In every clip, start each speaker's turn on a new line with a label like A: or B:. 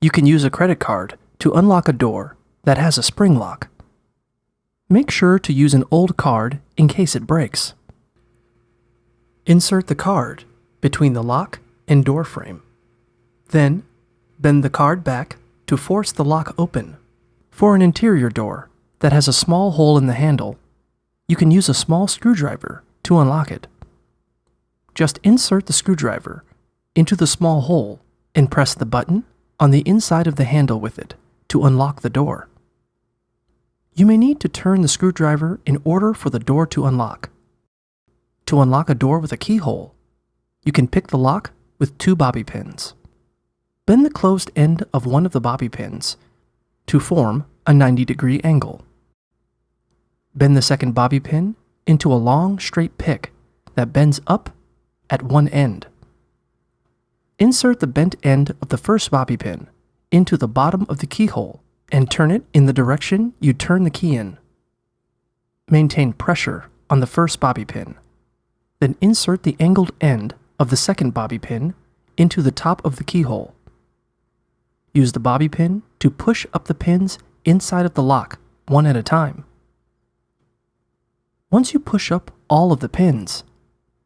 A: You can use a credit card to unlock a door that has a spring lock. Make sure to use an old card in case it breaks. Insert the card between the lock and door frame. Then, bend the card back to force the lock open. For an interior door that has a small hole in the handle, you can use a small screwdriver to unlock it. Just insert the screwdriver into the small hole and press the button on the inside of the handle with it to unlock the door. You may need to turn the screwdriver in order for the door to unlock. To unlock a door with a keyhole, you can pick the lock with 2 bobby pins. Bend the closed end of one of the bobby pins to form a 90-degree angle. Bend the second bobby pin into a long, straight pick that bends up at one end. Insert the bent end of the first bobby pin into the bottom of the keyhole and turn it in the direction you turn the key in. Maintain pressure on the first bobby pin. Then insert the angled end of the second bobby pin into the top of the keyhole. Use the bobby pin to push up the pins inside of the lock one at a time. Once you push up all of the pins,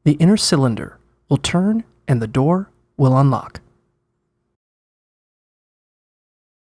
A: the inner cylinder will turn and the door will unlock.